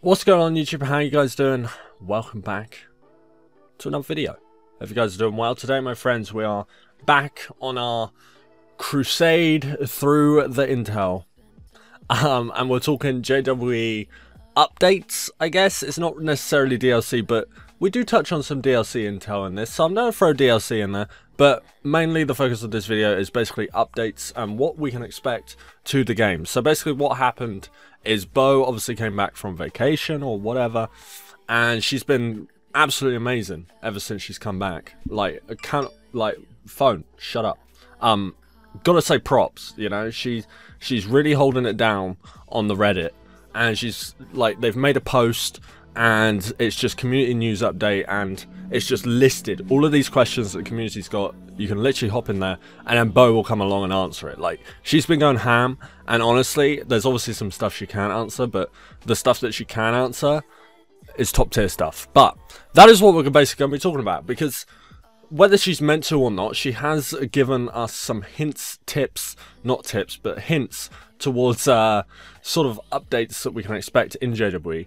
What's going on YouTube? How you guys doing? Welcome back to another video. Hope you guys are doing well. Today, my friends, we are back on our crusade through the intel. And we're talking JWE updates, I guess. It's not necessarily DLC, but we do touch on some DLC intel in this. So I'm going to throw DLC in there. But mainly the focus of this video is basically updates and what we can expect to the game. So basically what happened is Bo obviously came back from vacation or whatever, and she's been absolutely amazing ever since she's come back. Phone, shut up. Gotta say props, you know, she's really holding it down on the Reddit, and she's like, they've made a post and it's just community news update, and it's just listed all of these questions that the community's got. You can literally hop in there and then Bo will come along and answer it. Like, she's been going ham, and honestly, there's obviously some stuff she can't answer, but the stuff that she can answer is top tier stuff. But that is what we're basically going to be talking about, because whether she's meant to or not, she has given us some hints, tips, not tips, but hints towards sort of updates that we can expect in JWE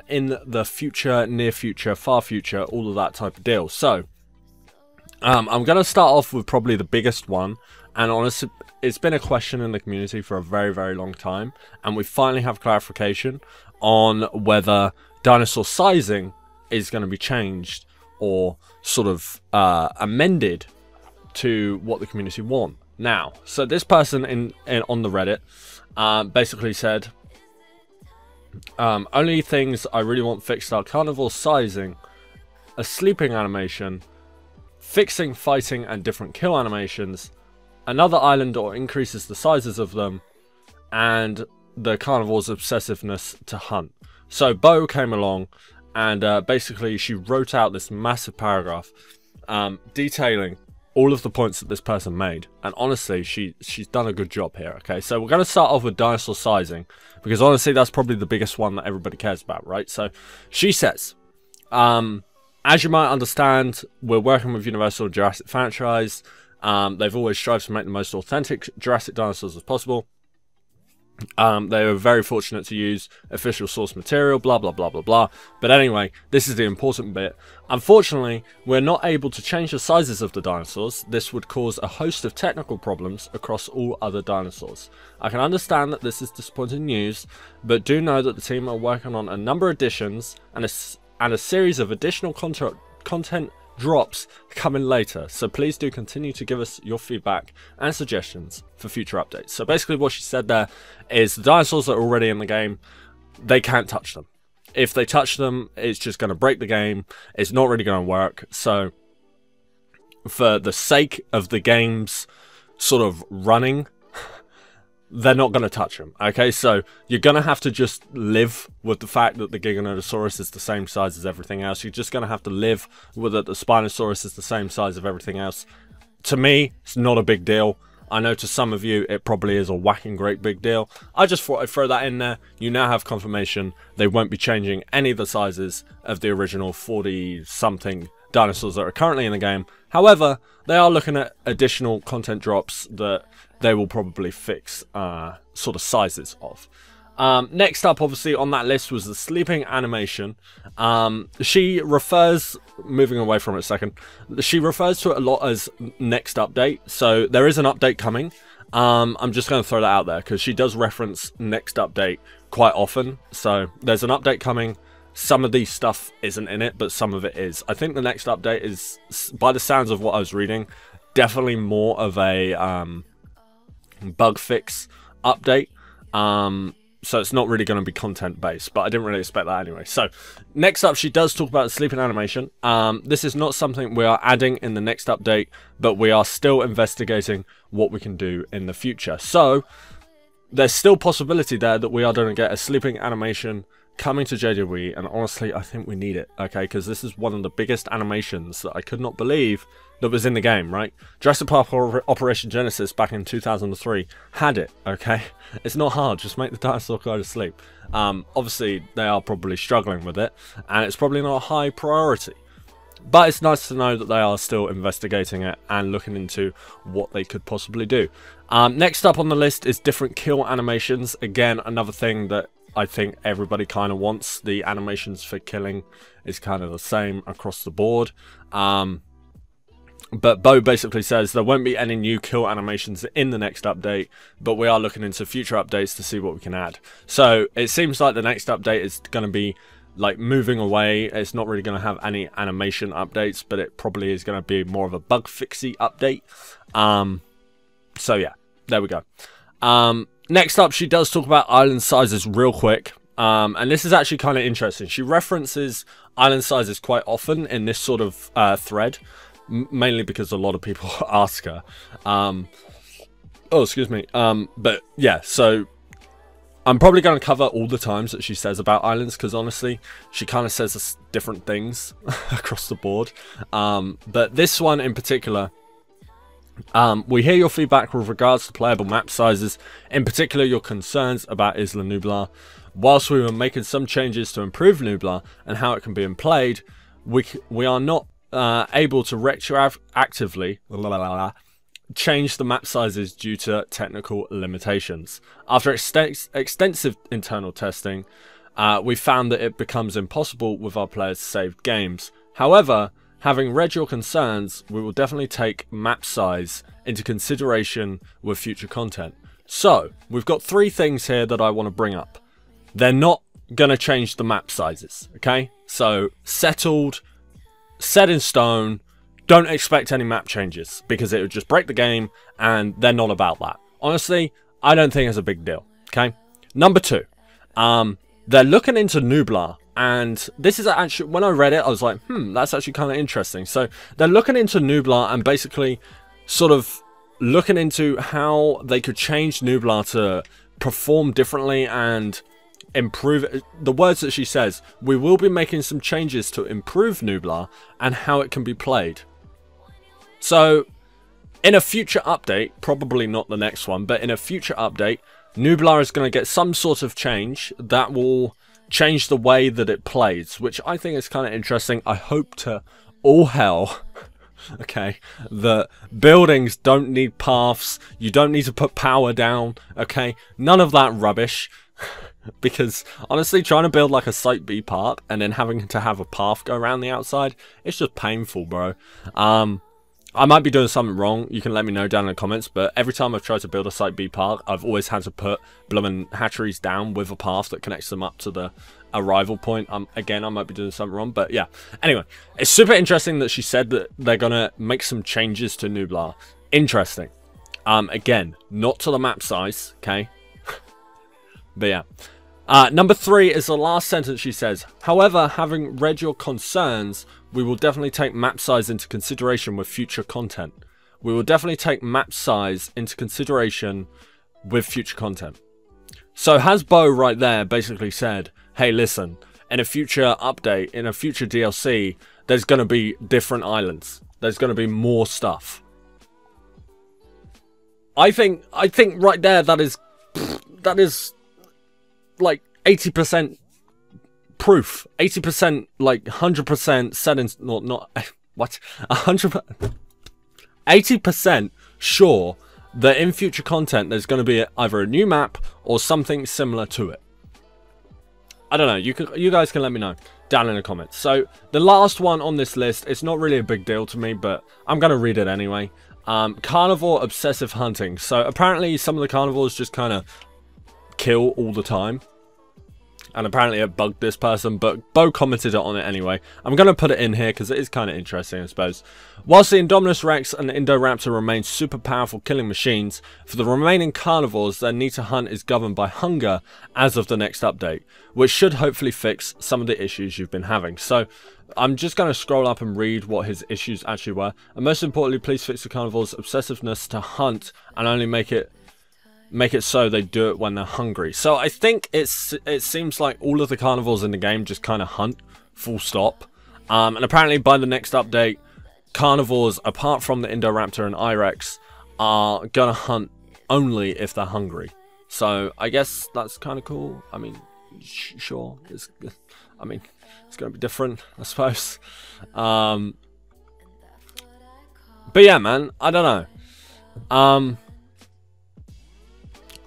in the future, near future, far future, all of that type of deal. So I'm going to start off with probably the biggest one, and honestly, it's been a question in the community for a very, very long time, and we finally have clarification on whether Dinosaur Sizing is going to be changed or sort of amended to what the community want. Now, so this person on the Reddit basically said, only things I really want fixed are Carnivore Sizing, a sleeping animation, fixing fighting and different kill animations, another island or increases the sizes of them, and the Carnivore's obsessiveness to hunt. So Bo came along and basically she wrote out this massive paragraph detailing all of the points that this person made, and honestly, she's done a good job here. Okay, so we're going to start off with Dinosaur Sizing, because honestly, that's probably the biggest one that everybody cares about, right? So she says, as you might understand, we're working with Universal Jurassic franchise. They've always strived to make the most authentic Jurassic dinosaurs as possible. They were very fortunate to use official source material, blah blah blah blah blah. But anyway, this is the important bit. Unfortunately, we're not able to change the sizes of the dinosaurs. This would cause a host of technical problems across all other dinosaurs. I can understand that this is disappointing news, but do know that the team are working on a number of additions and a series of additional content drops coming later, so please do continue to give us your feedback and suggestions for future updates. So basically what she said there is the dinosaurs that are already in the game, they can't touch them. If they touch them, it's just going to break the game. It's not really going to work. So for the sake of the game's sort of running, they're not going to touch them. Okay, so you're going to have to just live with the fact that the Giganotosaurus is the same size as everything else. You're just going to have to live with that the Spinosaurus is the same size of everything else. To me, it's not a big deal. I know to some of you, it probably is a whacking great big deal. I just thought I'd throw that in there. You now have confirmation they won't be changing any of the sizes of the original 40-something dinosaurs that are currently in the game. However, they are looking at additional content drops that they will probably fix sort of sizes of. Next up, obviously, on that list was the sleeping animation. She refers, moving away from it a second, she refers to it a lot as next update. So there is an update coming. I'm just going to throw that out there because she does reference next update quite often. So there's an update coming. Some of these stuff isn't in it, but some of it is. I think the next update is, by the sounds of what I was reading, definitely more of a bug fix update. So it's not really going to be content based, but I didn't really expect that anyway. So next up, she does talk about sleeping animation. This is not something we are adding in the next update, but we are still investigating what we can do in the future. So there's still possibility there that we are going to get a sleeping animation coming to JWE, and honestly, I think we need it, okay, because this is one of the biggest animations that I could not believe that was in the game, right? Jurassic Park Operation Genesis back in 2003 had it, okay? It's not hard, just make the dinosaur go to sleep. Obviously, they are probably struggling with it, and it's probably not a high priority. But it's nice to know that they are still investigating it and looking into what they could possibly do. Next up on the list is different kill animations. Again, another thing that I think everybody kind of wants. The animations for killing is kind of the same across the board. But Bo basically says there won't be any new kill animations in the next update, but we are looking into future updates to see what we can add. So it seems like the next update is going to be like moving away. It's not really going to have any animation updates, but it probably is going to be more of a bug fixy update. So yeah, there we go. Next up, she does talk about island sizes real quick. And this is actually kind of interesting. She references island sizes quite often in this sort of thread. Mainly because a lot of people ask her. Oh, excuse me. But yeah, so I'm probably going to cover all the times that she says about islands, because honestly, she kind of says different things across the board. But this one in particular, we hear your feedback with regards to playable map sizes, in particular your concerns about Isla Nublar. Whilst we were making some changes to improve Nublar and how it can be played, we are not able to retroactively change the map sizes due to technical limitations. After extensive internal testing, we found that it becomes impossible with our players' saved games. However, having read your concerns, we will definitely take map size into consideration with future content. So, we've got 3 things here that I want to bring up. They're not going to change the map sizes, okay? So, settled, set in stone, don't expect any map changes, because it would just break the game, and they're not about that. Honestly, I don't think it's a big deal, okay? Number 2, they're looking into Nublar, and this is actually, when I read it, I was like, that's actually kind of interesting. So, they're looking into Nublar and basically sort of looking into how they could change Nublar to perform differently and improve it. The words that she says, we will be making some changes to improve Nublar and how it can be played. So in a future update, probably not the next one, but in a future update, Nublar is going to get some sort of change that will change the way that it plays, which I think is kind of interesting. I hope to all hell okay, the buildings don't need paths, you don't need to put power down, okay, none of that rubbish. Because honestly, trying to build like a Site B park and then having to have a path go around the outside, it's just painful, bro. I might be doing something wrong, you can let me know down in the comments, but every time I've tried to build a Site B park, I've always had to put bloomin' hatcheries down with a path that connects them up to the arrival point. Again, I might be doing something wrong, but yeah. Anyway, it's super interesting that she said that they're gonna make some changes to Nublar. Interesting. Again, not to the map size, okay? But yeah. Number 3 is the last sentence she says. However, having read your concerns, we will definitely take map size into consideration with future content. We will definitely take map size into consideration with future content. So Hasbro right there basically said, hey listen, in a future update, in a future DLC, there's going to be different islands. There's going to be more stuff. I think right there that is like 80% proof, 80% like 100% set in, not what, 100%, 80% sure that in future content there's going to be either a new map or something similar to it. I don't know, you guys can let me know down in the comments. So the last one on this list, it's not really a big deal to me, but I'm going to read it anyway. Carnivore Obsessive Hunting. So apparently some of the carnivores just kind of kill all the time, and apparently it bugged this person, but Bo commented on it anyway. I'm going to put it in here because it is kind of interesting, I suppose. Whilst the Indominus Rex and Indoraptor remain super powerful killing machines, for the remaining carnivores, their need to hunt is governed by hunger as of the next update, which should hopefully fix some of the issues you've been having. So I'm just going to scroll up and read what his issues actually were. And most importantly, please fix the carnivores' obsessiveness to hunt and only make it so they do it when they're hungry. So I think it seems like all of the carnivores in the game just kind of hunt, full stop. And apparently by the next update, carnivores, apart from the Indoraptor and Irex, are gonna hunt only if they're hungry. So I guess that's kind of cool. I mean, sure, it's gonna be different, I suppose. But yeah, man, I don't know.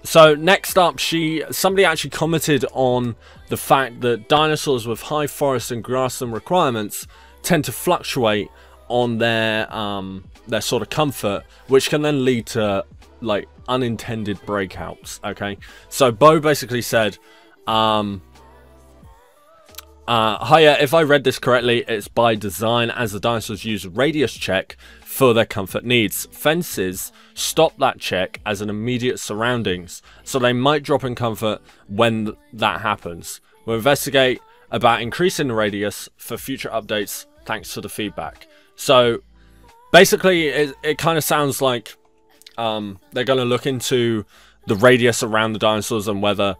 So next up, somebody actually commented on the fact that dinosaurs with high forest and grassland requirements tend to fluctuate on their sort of comfort, which can then lead to like unintended breakouts. Okay, so Bo basically said, hiya, if I read this correctly, it's by design, as the dinosaurs use radius check for their comfort needs. Fences stop that check as an immediate surroundings, so they might drop in comfort when that happens. We'll investigate about increasing the radius for future updates. Thanks for the feedback. So basically it kind of sounds like they're going to look into the radius around the dinosaurs and whether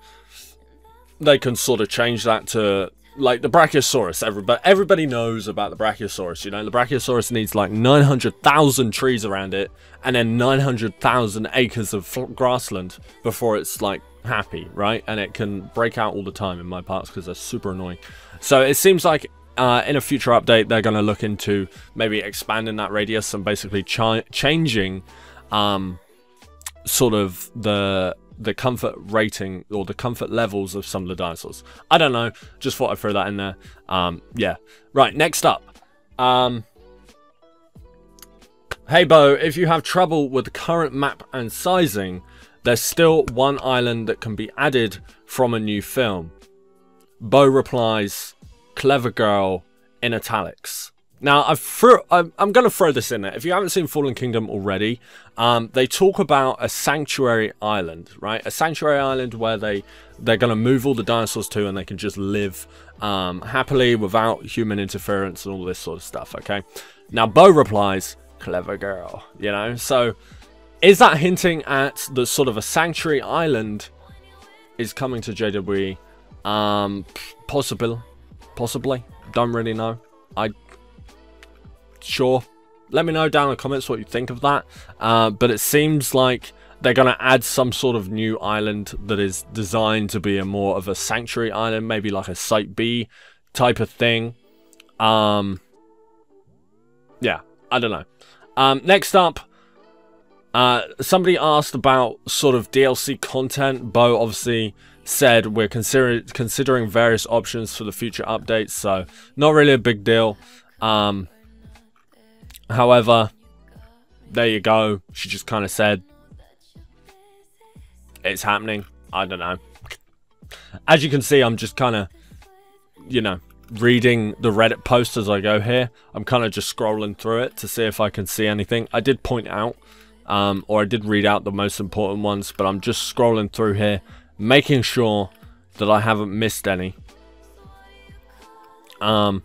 they can sort of change that to like the Brachiosaurus. Everybody knows about the Brachiosaurus. You know, the Brachiosaurus needs like 900,000 trees around it and then 900,000 acres of grassland before it's like happy, right? And it can break out all the time in my parts because they're super annoying. So it seems like in a future update they're going to look into maybe expanding that radius and basically changing sort of the comfort rating or the comfort levels of some of the dinosaurs. I don't know, just thought I'd throw that in there. Yeah, right, next up, hey Bo, if you have trouble with the current map and sizing, there's still one island that can be added from a new film. Bo replies, clever girl, in italics. Now, I'm going to throw this in there. If you haven't seen Fallen Kingdom already, they talk about a sanctuary island, right? A sanctuary island where they're going to move all the dinosaurs to and they can just live happily without human interference and all this sort of stuff, okay? Now, Bo replies, clever girl, you know? So, is that hinting at the sort of a sanctuary island is coming to JWE? Possibly. Don't really know. Sure, let me know down in the comments what you think of that, but it seems like they're going to add some sort of new island that is designed to be a more of a sanctuary island, maybe like a Site B type of thing. Yeah, I don't know. Next up, somebody asked about sort of DLC content. Bo obviously said we're considering various options for the future updates, so not really a big deal. However, there you go. She just kind of said it's happening. I don't know. As you can see, I'm just kind of, you know, reading the Reddit post as I go here. I'm kind of just scrolling through it to see if I can see anything. I did point out, or I did read out the most important ones, but I'm just scrolling through here, making sure that I haven't missed any. Oh,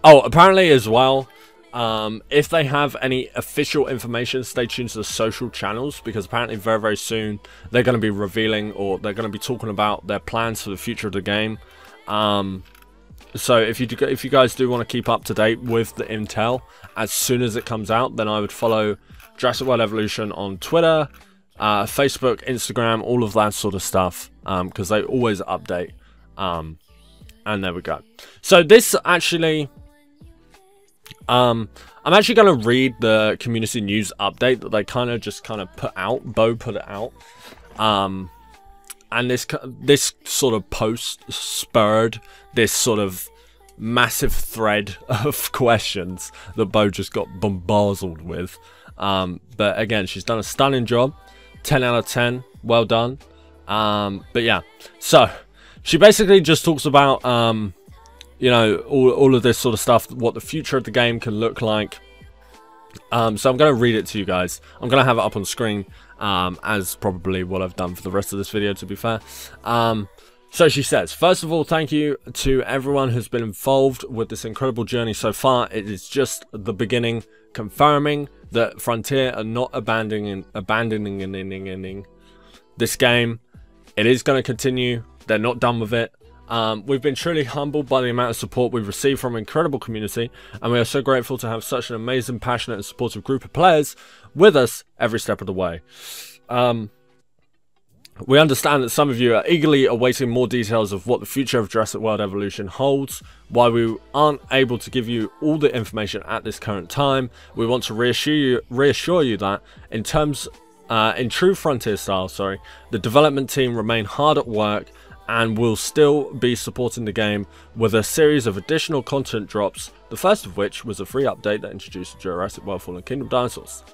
apparently as well, if they have any official information, stay tuned to the social channels, because apparently very, very soon they're going to be revealing, or they're going to be talking about their plans for the future of the game. So if you guys do want to keep up to date with the intel as soon as it comes out, then I would follow Jurassic World Evolution on Twitter, Facebook, Instagram, all of that sort of stuff, because they always update. And there we go. So this actually, I'm actually going to read the community news update that they kind of put out. Bo put it out. And this sort of post spurred this sort of massive thread of questions that Bo just got bombarded with. But again, she's done a stunning job. 10 out of 10. Well done. But yeah, so she basically just talks about you know, all of this sort of stuff, what the future of the game can look like. So I'm going to read it to you guys. I'm going to have it up on screen, as probably what I've done for the rest of this video, to be fair. So she says, first of all, thank you to everyone who's been involved with this incredible journey so far. It is just the beginning, confirming that Frontier are not abandoning this game. It is going to continue. They're not done with it. We've been truly humbled by the amount of support we've received from an incredible community, and we are so grateful to have such an amazing, passionate and supportive group of players with us every step of the way. We understand that some of you are eagerly awaiting more details of what the future of Jurassic World Evolution holds. While we aren't able to give you all the information at this current time, we want to reassure you that in terms In true Frontier style, the development team remain hard at work and will still be supporting the game with a series of additional content drops, the first of which was a free update that introduced Jurassic World Fallen Kingdom dinosaurs.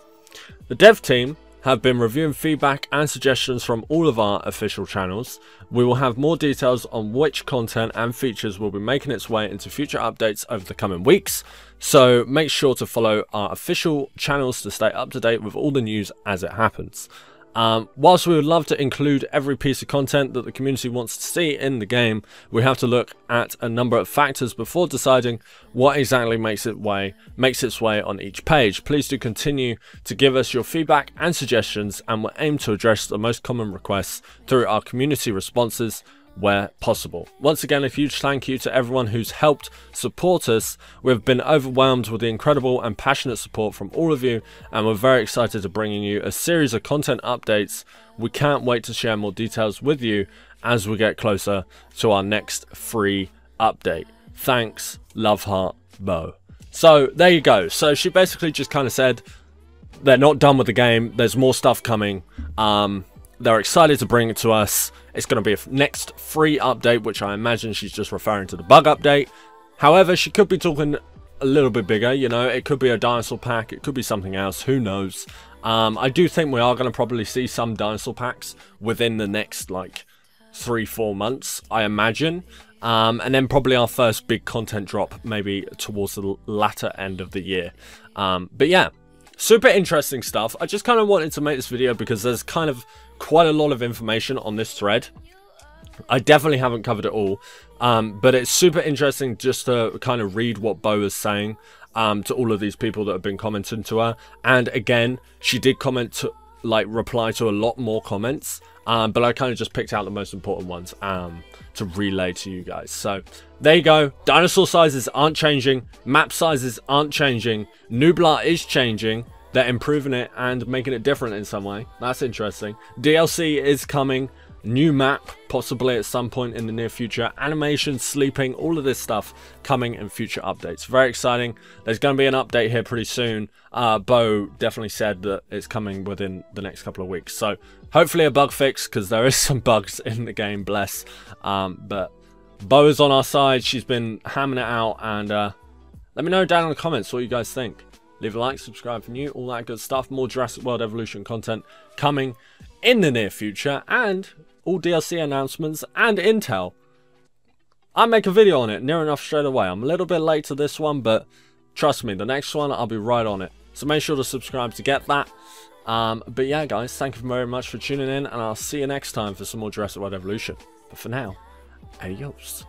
The dev team have been reviewing feedback and suggestions from all of our official channels. We will have more details on which content and features will be making its way into future updates over the coming weeks, so make sure to follow our official channels to stay up to date with all the news as it happens. Whilst we would love to include every piece of content that the community wants to see in the game, we have to look at a number of factors before deciding what exactly makes its way on each page. Please do continue to give us your feedback and suggestions, and we'll aim to address the most common requests through our community responses where possible. Once again, a huge thank you to everyone who's helped support us. We've been overwhelmed with the incredible and passionate support from all of you, and we're very excited to bringing you a series of content updates. We can't wait to share more details with you as we get closer to our next free update. Thanks, love heart, Bo. So there you go. So she basically just kind of said they're not done with the game, there's more stuff coming. They're excited to bring it to us. It's going to be a next free update, which I imagine she's just referring to the bug update. However, she could be talking a little bit bigger, you know. It could be a dinosaur pack. It could be something else. Who knows? I do think we are going to probably see some dinosaur packs within the next, like, 3-4 months, I imagine. And then probably our first big content drop maybe towards the latter end of the year. But yeah, super interesting stuff. I just kind of wanted to make this video because there's kind of quite a lot of information on this thread. I definitely haven't covered it all, but it's super interesting just to kind of read what Bo is saying to all of these people that have been commenting to her. And again, she did comment to, like, reply to a lot more comments, but I kind of just picked out the most important ones to relay to you guys. So there you go. Dinosaur sizes aren't changing, map sizes aren't changing, Nublar is changing. They're improving it and making it different in some way. That's interesting. DLC is coming. New map, possibly at some point in the near future. Animation, sleeping, all of this stuff coming in future updates. Very exciting. There's going to be an update here pretty soon. Bo definitely said that it's coming within the next couple of weeks. So hopefully a bug fix, because there is some bugs in the game, bless. But Bo is on our side. She's been hammering it out. And let me know down in the comments what you guys think. Leave a like, subscribe for new, all that good stuff. More Jurassic World Evolution content coming in the near future. And all DLC announcements and intel. I'll make a video on it near enough straight away. I'm a little bit late to this one, but trust me, the next one, I'll be right on it. So make sure to subscribe to get that. But yeah, guys, thank you very much for tuning in. And I'll see you next time for some more Jurassic World Evolution. But for now, adios.